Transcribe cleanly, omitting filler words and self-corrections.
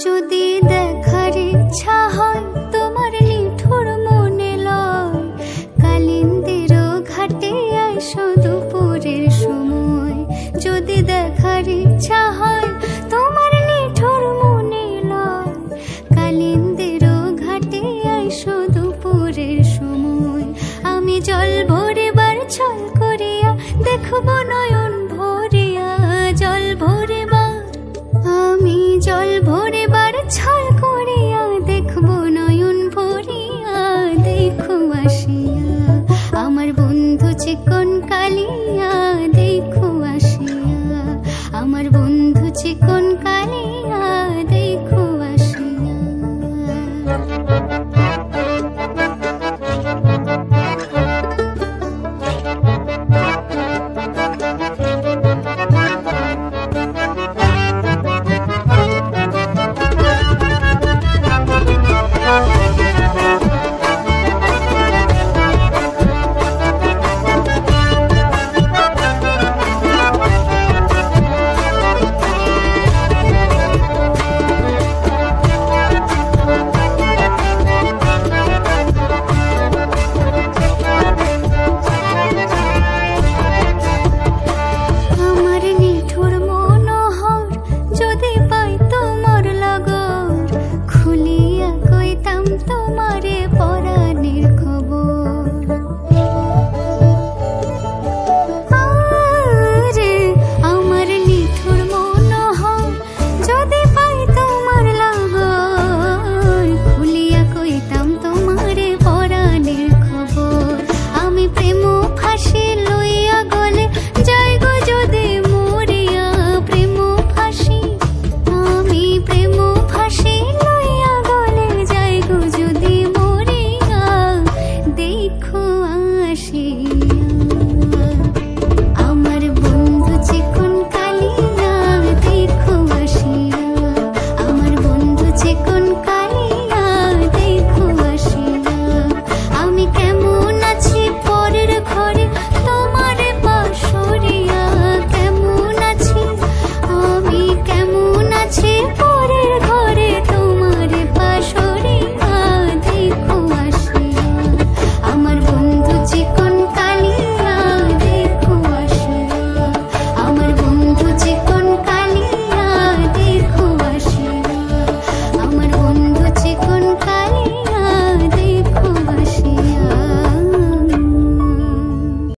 যদি দেখার ইচ্ছা হয় তোমার নিঠুর মনে লয়, কালিন্দির ঘাটে আইসো দুপুরের সময়। যদি দেখার ইচ্ছা হয় তোমার নিঠুর মনে লয়, কালিন্দির ঘাটে আইসো দুপুরের সময়। আমি জল ভরে বার ছল করিয়া দেখব নয়